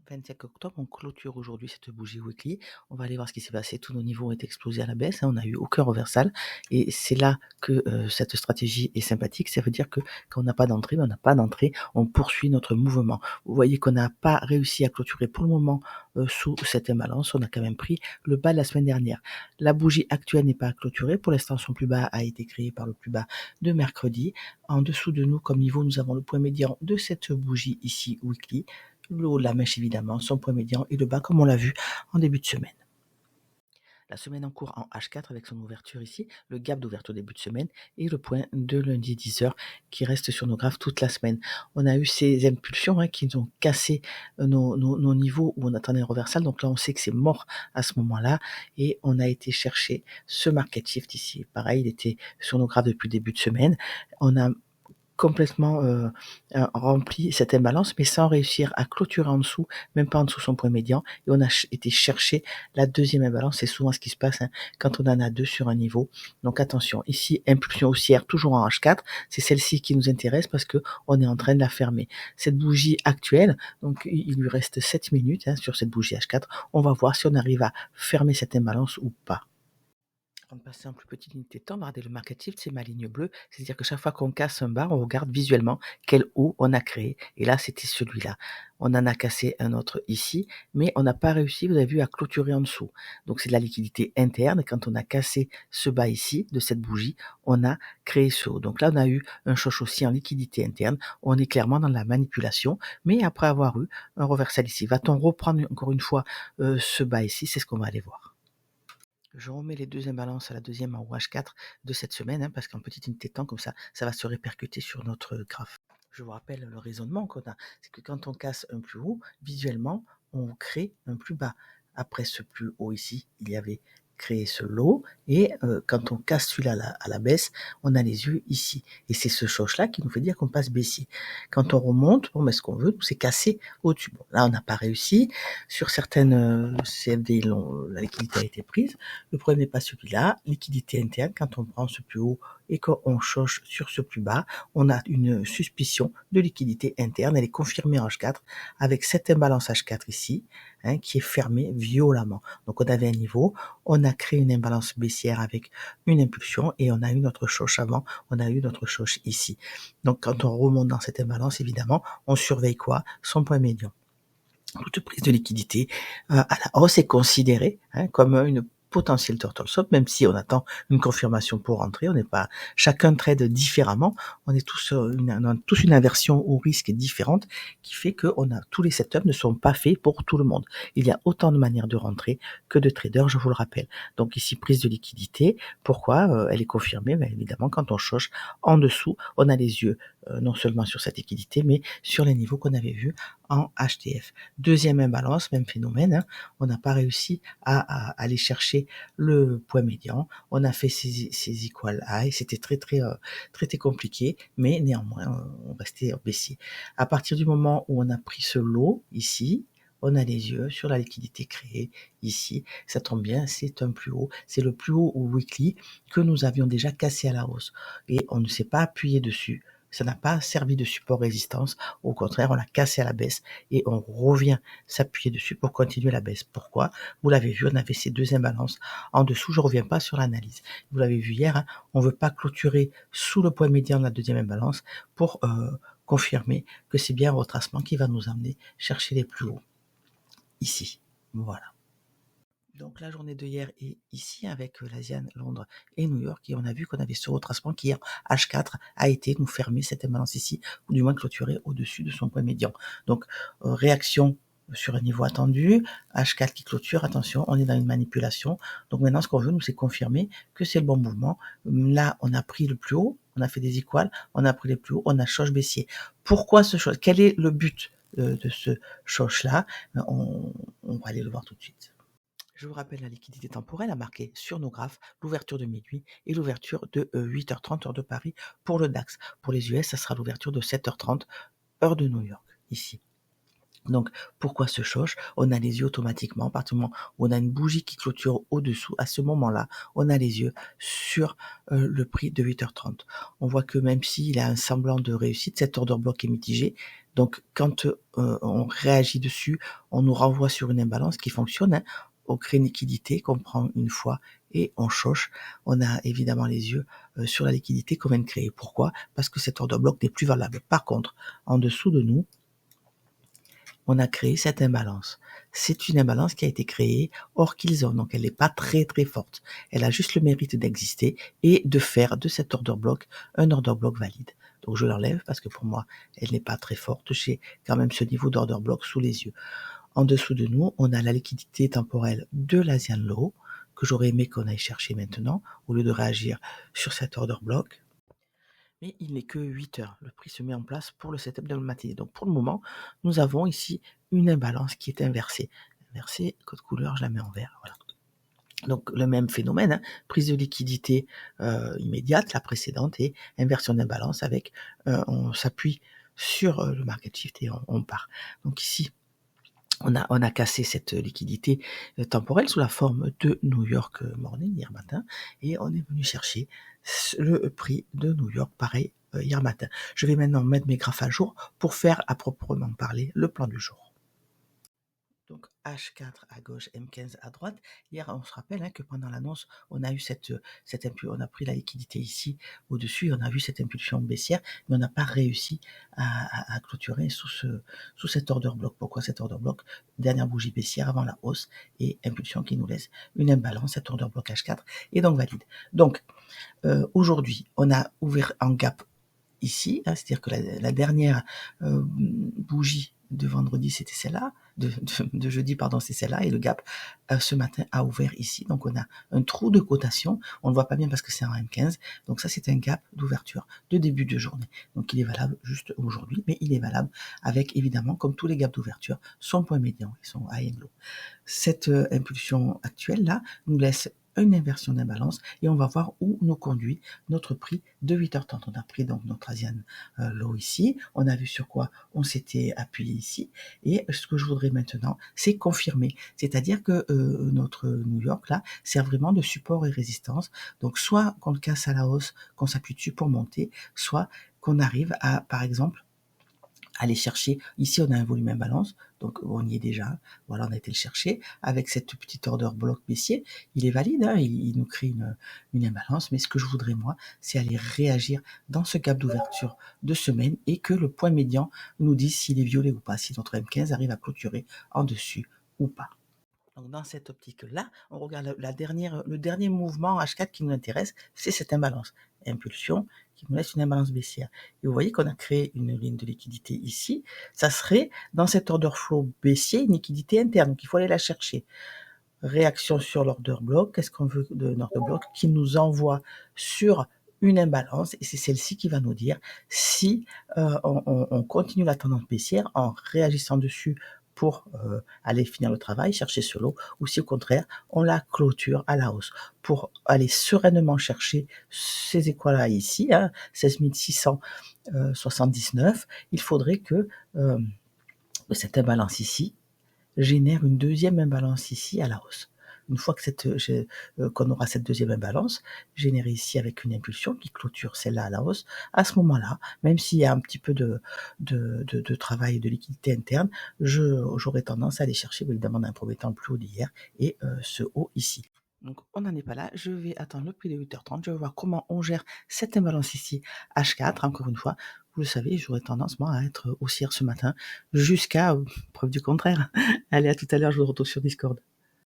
25 octobre, on clôture aujourd'hui cette bougie weekly. On va aller voir ce qui s'est passé. Tous nos niveaux ont été explosés à la baisse, hein. On n'a eu aucun reversal. Et c'est là que cette stratégie est sympathique. Ça veut dire que quand on n'a pas d'entrée, on n'a pas d'entrée. On poursuit notre mouvement. Vous voyez qu'on n'a pas réussi à clôturer pour le moment sous cette imbalance. On a quand même pris le bas de la semaine dernière. La bougie actuelle n'est pas clôturée. Pour l'instant, son plus bas a été créé par le plus bas de mercredi. En dessous de nous, comme niveau, nous avons le point médian de cette bougie ici, weekly. Le haut de la mèche évidemment, son point médian et le bas comme on l'a vu en début de semaine. La semaine en cours en H4 avec son ouverture ici, le gap d'ouverture début de semaine et le point de lundi 10h qui reste sur nos graphes toute la semaine. On a eu ces impulsions qui nous ont cassé nos niveaux où on attendait un reversal. Donc là, on sait que c'est mort à ce moment-là et on a été chercher ce market shift ici. Pareil, il était sur nos graphes depuis le début de semaine. On a complètement rempli cette imbalance, mais sans réussir à clôturer en dessous, même pas en dessous son point médian. Et on a été chercher la deuxième imbalance. C'est souvent ce qui se passe quand on en a deux sur un niveau. Donc attention, ici, impulsion haussière, toujours en H4. C'est celle-ci qui nous intéresse parce que on est en train de la fermer. Cette bougie actuelle, donc il lui reste 7 minutes sur cette bougie H4. On va voir si on arrive à fermer cette imbalance ou pas. Avant de passer en plus petite unité de temps, regardez le market shift, c'est ma ligne bleue. C'est-à-dire que chaque fois qu'on casse un bar, on regarde visuellement quel haut on a créé. Et là, c'était celui-là. On en a cassé un autre ici, mais on n'a pas réussi, vous avez vu, à clôturer en dessous. Donc c'est de la liquidité interne. Quand on a cassé ce bas ici, de cette bougie, on a créé ce haut. Donc là, on a eu un choc aussi en liquidité interne. On est clairement dans la manipulation, mais après avoir eu un reversal ici. Va-t-on reprendre encore une fois ce bas ici? C'est ce qu'on va aller voir. Je remets les deux imbalances à la deuxième en OH4 de cette semaine, parce qu'en petite unité de temps, comme ça va se répercuter sur notre graphe. Je vous rappelle le raisonnement qu'on a, c'est que quand on casse un plus haut, visuellement, on crée un plus bas. Après ce plus haut ici, il y avait créé ce low, et quand on casse celui-là à la baisse, on a les yeux ici. Et c'est ce choc-là qui nous fait dire qu'on passe baissier. Quand on remonte, ce qu'on veut, c'est casser au-dessus. Bon, là, on n'a pas réussi. Sur certaines CFD, la liquidité a été prise. Le problème n'est pas celui-là. Liquidité interne, quand on prend ce plus haut et qu'on choche sur ce plus bas, on a une suspicion de liquidité interne. Elle est confirmée en H4 avec cette imbalance H4 ici, qui est fermée violemment. Donc on avait un niveau, on a créé une imbalance baissière avec une impulsion et on a eu notre choche avant, on a eu notre choche ici. Donc quand on remonte dans cette imbalance, évidemment, on surveille quoi? Son point médian. Toute prise de liquidité à la hausse est considérée comme une potentielle turtle swap, même si on attend une confirmation pour rentrer. On n'est pas, chacun trade différemment. On est tous on a tous une aversion au risque différente qui fait que tous les setups ne sont pas faits pour tout le monde. Il y a autant de manières de rentrer que de traders, je vous le rappelle. Donc ici, prise de liquidité. Pourquoi elle est confirmée? Évidemment, quand on choche en dessous, on a les yeux non seulement sur cette liquidité, mais sur les niveaux qu'on avait vus en HTF. Deuxième imbalance, même phénomène, on n'a pas réussi à aller chercher le point médian. On a fait ces equal high, c'était très compliqué, mais néanmoins, on restait baissier. À partir du moment où on a pris ce lot ici, on a les yeux sur la liquidité créée ici. Ça tombe bien, c'est un plus haut. C'est le plus haut au weekly que nous avions déjà cassé à la hausse. Et on ne s'est pas appuyé dessus. Ça n'a pas servi de support résistance. Au contraire, on l'a cassé à la baisse et on revient s'appuyer dessus pour continuer la baisse. Pourquoi? Vous l'avez vu, on avait ces deux imbalances en dessous. Je reviens pas sur l'analyse. Vous l'avez vu hier, on veut pas clôturer sous le point médian de la deuxième imbalance pour confirmer que c'est bien un retracement qui va nous amener chercher les plus hauts. Ici. Voilà. Donc la journée de hier est ici avec l'Asian, Londres et New York et on a vu qu'on avait ce retracement qui hier H4 a été nous fermer cette imbalance ici ou du moins clôturer au-dessus de son point médian. Donc réaction sur un niveau attendu, H4 qui clôture, attention, on est dans une manipulation. Donc maintenant ce qu'on veut nous c'est confirmer que c'est le bon mouvement. Là on a pris le plus haut, on a fait des équales, on a pris les plus hauts, on a choche baissier. Pourquoi ce choche? Quel est le but de ce choche là? On va aller le voir tout de suite. Je vous rappelle, la liquidité temporelle a marqué sur nos graphes l'ouverture de minuit et l'ouverture de 8h30 heure de Paris pour le DAX. Pour les US, ça sera l'ouverture de 7h30 heure de New York, ici. Donc, pourquoi se choche? On a les yeux automatiquement, à partir du moment où on a une bougie qui clôture au-dessous, à ce moment-là, on a les yeux sur le prix de 8h30. On voit que même s'il a un semblant de réussite, cet order block est mitigé. Donc, quand on réagit dessus, on nous renvoie sur une imbalance qui fonctionne, hein. On crée une liquidité qu'on prend une fois et on choche. On a évidemment les yeux sur la liquidité qu'on vient de créer. Pourquoi? Parce que cet order block n'est plus valable. Par contre, en dessous de nous, on a créé cette imbalance. C'est une imbalance qui a été créée hors kill zone, donc elle n'est pas très très forte. Elle a juste le mérite d'exister et de faire de cet order block un order block valide. Donc je l'enlève parce que pour moi, elle n'est pas très forte. J'ai quand même ce niveau d'order block sous les yeux. En dessous de nous, on a la liquidité temporelle de l'Asian Low que j'aurais aimé qu'on aille chercher maintenant au lieu de réagir sur cet order block. Mais il n'est que 8 heures. Le prix se met en place pour le setup de la matinée. Donc pour le moment, nous avons ici une imbalance qui est inversée. Inversée, code couleur, je la mets en vert. Voilà. Donc le même phénomène, hein, prise de liquidité immédiate, la précédente, et inversion d'imbalance avec, on s'appuie sur le market shift et on part. Donc ici, on a cassé cette liquidité temporelle sous la forme de New York Morning hier matin et on est venu chercher le prix de New York pareil hier matin. Je vais maintenant mettre mes graphes à jour pour faire à proprement parler le plan du jour. Donc H4 à gauche, M15 à droite. Hier, on se rappelle que pendant l'annonce, on a eu on a pris la liquidité ici au-dessus, on a vu cette impulsion baissière, mais on n'a pas réussi à clôturer sous cet order block. Pourquoi cet order block? Dernière bougie baissière avant la hausse et impulsion qui nous laisse une imbalance, cet order block H4 est donc valide. Donc aujourd'hui, on a ouvert en gap ici, c'est-à-dire que la dernière bougie de vendredi, c'était celle-là, de jeudi, pardon, c'est celle-là, et le gap, ce matin, a ouvert ici. Donc, on a un trou de cotation. On ne le voit pas bien parce que c'est en M15. Donc, ça, c'est un gap d'ouverture de début de journée. Donc, il est valable juste aujourd'hui, mais il est valable avec, évidemment, comme tous les gaps d'ouverture, son point médian et son high and low. Cette impulsion actuelle-là nous laisse une inversion d'imbalance et on va voir où nous conduit notre prix de 8h30. On a pris donc notre Asian Low ici, on a vu sur quoi on s'était appuyé ici et ce que je voudrais maintenant, c'est confirmer, c'est-à-dire que notre New York là sert vraiment de support et résistance, donc soit qu'on le casse à la hausse, qu'on s'appuie dessus pour monter, soit qu'on arrive à, par exemple, aller chercher, ici on a un volume imbalance, donc on y est déjà, voilà, on a été le chercher, avec cette petite order bloc baissier, il est valide, il nous crée une imbalance, mais ce que je voudrais moi, c'est aller réagir dans ce gap d'ouverture de semaine et que le point médian nous dise s'il est violet ou pas, si notre M15 arrive à clôturer en dessus ou pas. Donc dans cette optique-là, on regarde le dernier mouvement H4 qui nous intéresse, c'est cette imbalance. Impulsion qui nous laisse une imbalance baissière. Et vous voyez qu'on a créé une ligne de liquidité ici. Ça serait dans cet order flow baissier une liquidité interne. Donc il faut aller la chercher. Réaction sur l'order block. Qu'est-ce qu'on veut d'un order block qui nous envoie sur une imbalance et c'est celle-ci qui va nous dire si on continue la tendance baissière en réagissant dessus pour aller finir le travail, chercher sur l'eau, ou si au contraire, on la clôture à la hausse pour aller sereinement chercher ces écoles-là ici, 16 679, il faudrait que cette imbalance ici génère une deuxième imbalance ici à la hausse. Une fois que qu'on aura cette deuxième imbalance générée ici avec une impulsion qui clôture celle-là à la hausse, à ce moment-là, même s'il y a un petit peu de travail de liquidité interne, j'aurais tendance à aller chercher évidemment dans un premier temps le plus haut d'hier et ce haut ici. Donc on n'en est pas là, je vais attendre le prix de 8h30, je vais voir comment on gère cette imbalance ici, H4, encore une fois, vous le savez, j'aurais tendance moi à être haussière ce matin, jusqu'à preuve du contraire. Allez, à tout à l'heure, je vous retrouve sur Discord.